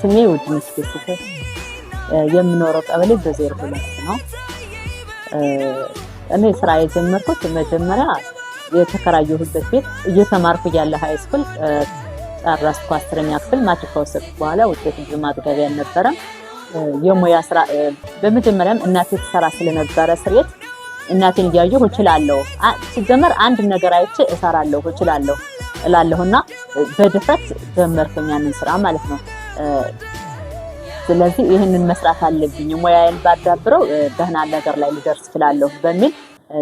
ስሜ ውድነሽ ደስታ የምኖረው ቀበሌ በ02 ነው። እኔ ስራ የጀመርኩት መጀመሪያ የተከራየሁበት ቤት እየተማርኩ ያለ ሃይ ስኩል ጨረስኩ 10ኛ ክፍል ማትሪክ ከወሰድኩ በኋላ ውጤት ማጥገቢያ ነበረ። የሙያ ስራ በመጀመሪያም እናቴ ትሰራ ስለነበረ ስሬት እናቴን እያየሁ እችላለሁ ሲጀመር አንድ ነገር አይቼ እሰራለሁ እችላለሁ እላለሁና በድፍረት ጀመርኩኝ ያንን ስራ ማለት ነው። ስለዚህ ይሄንን መስራት አለብኝ ሙያዬን ባዳብረው ደህና ነገር ላይ ልደርስ እችላለሁ በሚል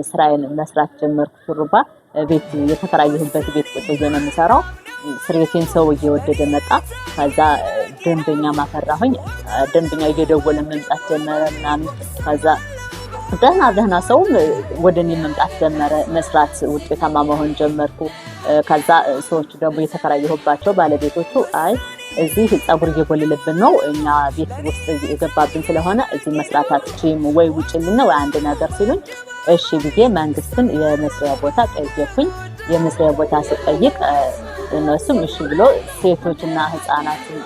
ስራዬን መስራት ጀመርኩ። ሹሩባ ቤት የተከራየሁበት ቤት ቁጭ ብዬ ነው የምሰራው። ስሬቴን ሰው እየወደደ መጣ። ከዛ ደንበኛ ማፈራሁኝ። ደንበኛ እየደወለ መምጣት ጀመረ ምናምን። ከዛ ደህና ሰው ወደኔ መምጣት ጀመረ። መስራት ውጤታማ መሆን ጀመርኩ። ከዛ ሰዎች ደግሞ የተከራየሁባቸው ባለቤቶቹ አይ እዚህ ፀጉር እየጎለለብን ነው እኛ ቤት ውስጥ የገባብን ስለሆነ እዚህ መስራት አትችይም ወይ ውጭልን ወይ አንድ ነገር ሲሉኝ እሺ ብዬ መንግስትን የመስሪያ ቦታ ጠየቅኩኝ። የመስሪያ ቦታ ስጠይቅ እነሱም እሺ ብሎ ሴቶችና ህፃናትን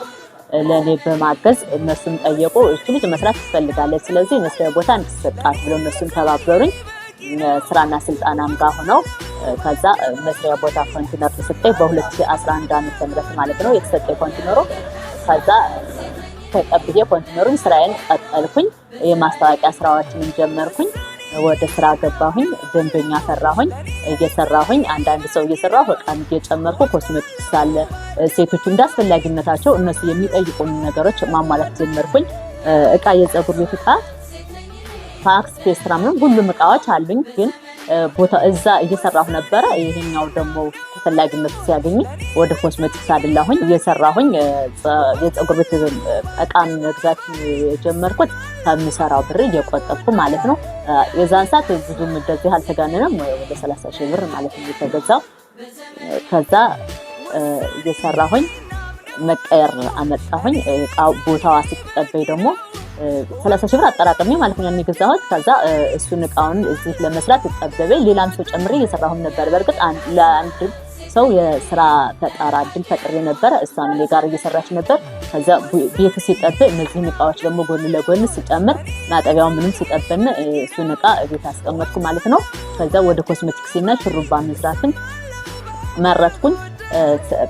ለኔ በማገዝ እነሱም ጠየቁ። እቺ ልጅ መስራት ትፈልጋለች ስለዚህ መስሪያ ቦታ እንድትሰጣት ብለው እነሱም ተባበሩኝ። ስራና ስልጣናም ጋር ሆነው ከዛ መስሪያ ቦታ ኮንቲነር ተሰጠኝ በ2011 ዓ.ም ማለት ነው የተሰጠኝ ኮንቲነሩ። ከዛ ተቀብዬ ኮንቲነሩን ስራዬን ቀጠልኩኝ። የማስታወቂያ ስራዎችን ጀመርኩኝ። ወደ ስራ ገባሁኝ። ደንበኛ ፈራሁኝ። እየሰራሁኝ አንዳንድ ሰው እየሰራሁ በቃም እየጨመርኩ ኮስሜቲክስ አለ ሴቶች እንዳስፈላጊነታቸው እነሱ የሚጠይቁን ነገሮች ማሟላት ጀመርኩኝ። እቃ የፀጉር ቤት እቃ ፋክስ ፔስትራ ምን ሁሉም እቃዎች አሉኝ። ግን ቦታ እዛ እየሰራሁ ነበር። ይሄኛው ደግሞ ተፈላጊነት ሲያገኝ ወደ ኮስሜቲክስ አደላሁኝ እየሰራሁኝ የፀጉር ቤት እቃ መግዛት የጀመርኩት ከምሰራው ብር እየቆጠብኩ ማለት ነው። የዛን ሰዓት ብዙም እንደዚህ አልተጋነነም ወደ 30,000 ብር ማለት ነው የተገዛው። ከዛ እየሰራሁኝ መቀየር አመጣሁኝ። እቃው ቦታው አስጠበይ ደግሞ 30,000 ብር አጠራቅሜ ማለት ነው የሚገዛሁት። ከዛ እሱን እቃውን እዚህ ለመስራት ተጠበበኝ። ሌላም ሰው ጨምሬ እየሰራሁም ነበር። በርግጥ ለአንድ ሰው የስራ ፈጠራ እድል ፈጥሬ ነበር። እሷም እኔ ጋር እየሰራች ነበር። ከዛ ቤት ሲጠብ እነዚህን እቃዎች ደግሞ ጎን ለጎን ሲጨምር ማጠቢያው ምንም ሲጠብን እሱን እቃ ቤት አስቀመጥኩ ማለት ነው። ከዛ ወደ ኮስሜቲክስ እና ሹሩባ መስራትን መረጥኩኝ።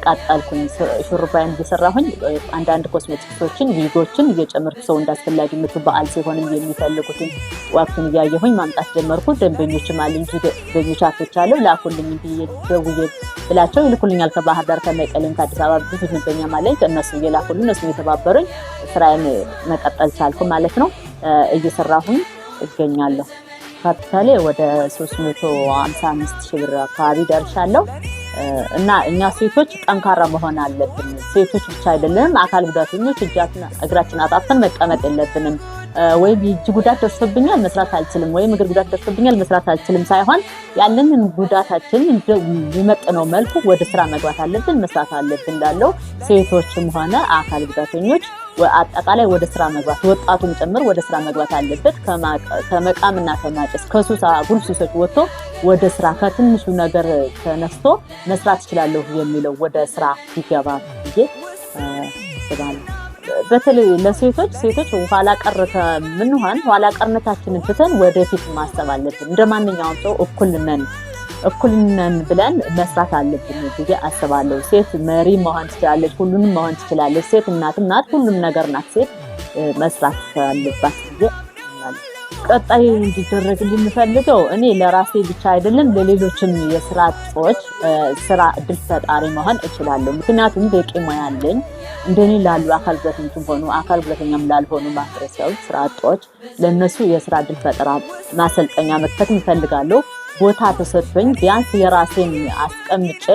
ቀጠልኩኝ። ሹሩባዬን እየሰራሁኝ አንዳንድ ኮስሜቲክሶችን ዊጎችን እየጨመርኩ ሰው እንዳስፈላጊነቱ በዓል ሲሆንም የሚፈልጉትን ወቅቱን እያየሁኝ ማምጣት ጀመርኩ። ደንበኞችም አሉኝ። ደንበኞች አፍርቻለሁ። ላኩልኝ ደውዬ ብላቸው ይልኩልኛል። ከባህር ዳር ከመቀሌም ከአዲስ አበባ ብዙ ደንበኛ ማለት እነሱ እየላኩልኝ እነሱ የተባበሩኝ ስራዬን መቀጠል ቻልኩ ማለት ነው። እየሰራሁኝ እገኛለሁ። ካፒታሌ ወደ 355,000 ብር አካባቢ ደርሻለሁ። እና እኛ ሴቶች ጠንካራ መሆን አለብን። ሴቶች ብቻ አይደለም አካል ጉዳተኞች እግራችን አጣጥፈን መቀመጥ የለብንም። ወይ እጅ ጉዳት ደርሶብኛል መስራት አልችልም ወይም እግር ጉዳት ደርሶብኛል መስራት አልችልም ሳይሆን ያለንን ጉዳታችን የሚመጥነው መልኩ ወደ ስራ መግባት አለብን መስራት አለብን እንዳለው ሴቶችም ሆነ አካል ጉዳተኞች አጠቃላይ ወደ ስራ መግባት ወጣቱም ጭምር ወደ ስራ መግባት አለበት። ከመቃምና ከማጨስ ከሱሳ ጉልሱሶች ወጥቶ ወደ ስራ ከትንሹ ነገር ተነስቶ መስራት ይችላል የሚለው ወደ ስራ ይገባ ይሄ ሰባል በተለይ ለሴቶች ኋላ ቀር ከምንሆን ኋላ ቀርነታችንን ትተን ወደፊት ማሰብ አለብን። እንደማንኛውም ሰው እኩል ነን ብለን መስራት አለብን ብዬ አስባለሁ። ሴት መሪ መሆን ትችላለች፣ ሁሉንም መሆን ትችላለች። ሴት እናትም ናት፣ ሁሉም ነገር ናት። ሴት መስራት አለባት ብዬ አምናለሁ። ቀጣይ እንዲደረግልኝ የምፈልገው እኔ ለራሴ ብቻ አይደለም ለሌሎችም የስራ አጦች ስራ እድል ፈጣሪ መሆን እችላለሁ። ምክንያቱም በቂ ሙያ አለኝ። እንደኔ ላሉ አካል ጉዳተኞችም ሆኑ አካል ጉዳተኛም ላልሆኑ ማህበረሰብ ስራ አጦች ለነሱ የስራ እድል ፈጠራ ማሰልጠኛ መክፈት እፈልጋለሁ። ቦታ ተሰጥቶኝ ቢያንስ የራሴን አስቀምጬ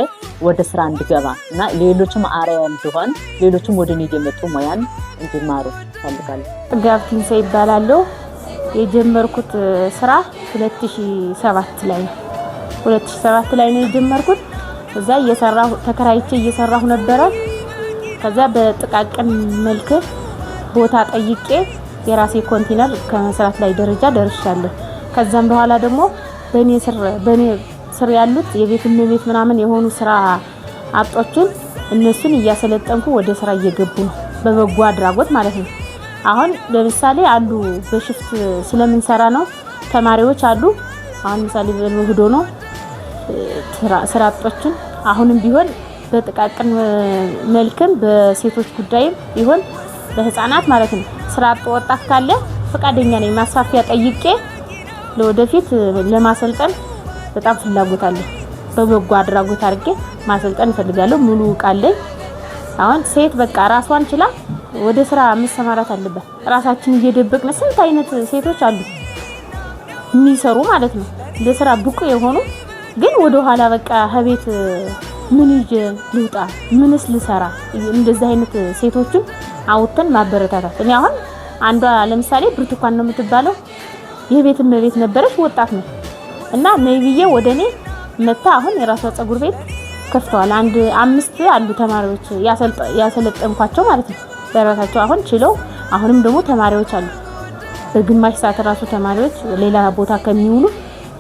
ወደ ስራ እንድገባ እና ሌሎችም አርአያ እንዲሆን ሌሎችም ወደኔ እየመጡ ሙያን እንዲማሩ እፈልጋለሁ። ጋብቲን ይባላል። የጀመርኩት ስራ 2007 ላይ ነው የጀመርኩት። እዛ ተከራይቼ እየሰራሁ ነበር። ከዛ በጥቃቅን መልክ ቦታ ጠይቄ የራሴ ኮንቴነር ከመስራት ላይ ደረጃ ደርሻለሁ። ከዛም በኋላ ደግሞ በኔ ስር ያሉት የቤት እመቤት ምናምን የሆኑ ስራ አጦችን እነሱን እያሰለጠንኩ ወደ ስራ እየገቡ ነው በበጎ አድራጎት ማለት ነው። አሁን ለምሳሌ አሉ በሽፍት ስለምንሰራ ነው ተማሪዎች አሉ። አሁን ምሳሌ በልምዶ ነው ስራ አጦችን አሁንም ቢሆን በጥቃቅን መልክም በሴቶች ጉዳይም ቢሆን በህፃናት ማለት ነው ስራ አጥ ወጣት ካለ ፈቃደኛ ነኝ ማስፋፊያ ጠይቄ ለወደፊት ለማሰልጠን በጣም ፍላጎት አለ። በበጎ አድራጎት አድርጌ ማሰልጠን እፈልጋለሁ። ሙሉ ቃለኝ አሁን ሴት በቃ ራሷን ችላ ወደ ስራ መሰማራት አለበት። ራሳችን እየደበቅን ስንት አይነት ሴቶች አሉ የሚሰሩ ማለት ነው ለስራ ብቁ የሆኑ ግን ወደ ኋላ በቃ ከቤት ምን ይዤ ልውጣ ምንስ ልሰራ እንደዚህ አይነት ሴቶችን አውጥተን ማበረታታት። እኔ አሁን አንዷ ለምሳሌ ብርቱካን ነው የምትባለው የቤት እመቤት ነበረች ወጣት ነው እና ነይብዬ ወደኔ መጣ። አሁን የራሷ ጸጉር ቤት ከፍተዋል። 5 አሉ ተማሪዎች ያሰለጠንኳቸው ማለት ነው በራሳቸው አሁን ችለው አሁንም ደግሞ ተማሪዎች አሉ በግማሽ ሰዓት ራሱ ተማሪዎች ሌላ ቦታ ከሚውሉ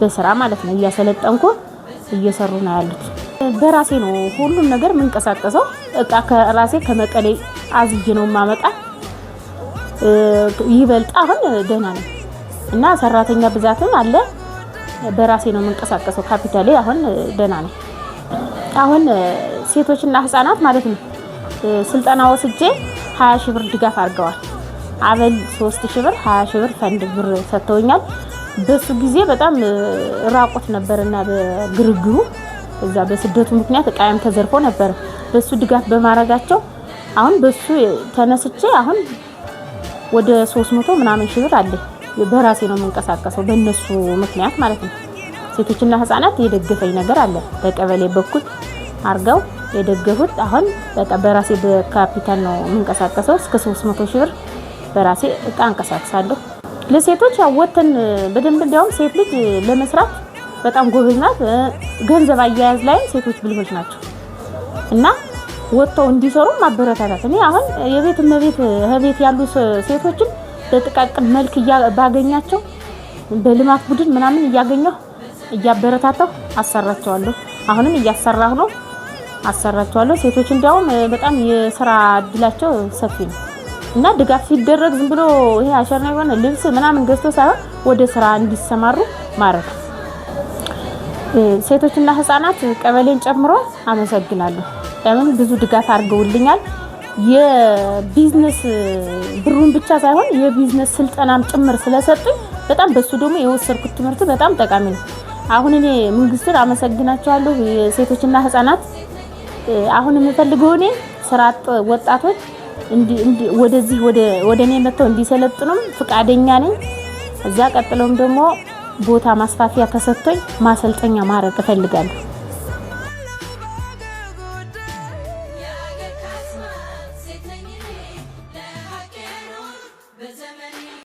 በስራ ማለት ነው እያሰለጠንኩ እየሰሩ ነው ያሉት። በራሴ ነው ሁሉም ነገር መንቀሳቀሰው እቃ ከራሴ ከመቀሌ አዝጄ ነው ማመጣ ይበልጥ አሁን ደህና ነው እና ሰራተኛ ብዛትም አለ። በራሴ ነው መንቀሳቀሰው ካፒታሌ አሁን ደህና ነው። አሁን ሴቶችና ህፃናት ማለት ነው ስልጠና ወስጄ 20 ሺህ ብር ድጋፍ አድርገዋል። አበል 3 ሺህ ብር 20 ሺህ ብር ፈንድ ብር ሰጥተውኛል። በሱ ጊዜ በጣም ራቆት ነበርና በግርግሩ እዛ በስደቱ ምክንያት እቃያም ተዘርፎ ነበር። በሱ ድጋፍ በማረጋቸው አሁን በሱ ተነስቼ አሁን ወደ 300 ምናምን ሺህ ብር አለ። በራሴ ነው መንቀሳቀሰው በእነሱ ምክንያት ማለት ነው። ሴቶችና ህፃናት የደገፈኝ ነገር አለ በቀበሌ በኩል አርጋው የደገፉት አሁን በቃ በራሴ በካፒታል ነው መንቀሳቀሰው እስከ 300 ሺህ ብር በራሴ እቃ አንቀሳቅሳለሁ። ለሴቶች ያወተን በደንብ እንዲያውም ሴት ልጅ ለመስራት በጣም ጎበዝ ናት። ገንዘብ አያያዝ ላይ ሴቶች ብልሆች ናቸው እና ወጥተው እንዲሰሩ ማበረታታት። እኔ አሁን የቤት እመቤት ህቤት ያሉ ሴቶችን በጥቃቅን መልክ ባገኛቸው በልማት ቡድን ምናምን እያገኘሁ እያበረታታሁ አሰራቸዋለሁ። አሁንም እያሰራሁ ነው አሰራቸዋለሁ። ሴቶች እንዲያውም በጣም የሥራ እድላቸው ሰፊ ነው እና ድጋፍ ሲደረግ ዝም ብሎ ይሄ አሸርና የሆነ ልብስ ምናምን ገዝቶ ሳይሆን ወደ ስራ እንዲሰማሩ ማድረግ። ሴቶችና ህፃናት ቀበሌን ጨምሮ አመሰግናለሁ። ለምን ብዙ ድጋፍ አድርገውልኛል። የቢዝነስ ብሩን ብቻ ሳይሆን የቢዝነስ ስልጠናም ጭምር ስለሰጡኝ በጣም በሱ ደግሞ የወሰድኩት ትምህርት በጣም ጠቃሚ ነው። አሁን እኔ መንግስትን አመሰግናቸዋለሁ። የሴቶችና ህፃናት አሁን የምፈልገው እኔ ስራ አጥ ወጣቶች ወደዚህ ወደኔ መጥተው እንዲሰለጥኑም ፍቃደኛ ነኝ። እዛ ቀጥሎም ደግሞ ቦታ ማስፋፊያ ተሰጥቶኝ ማሰልጠኛ ማድረግ እፈልጋለሁ።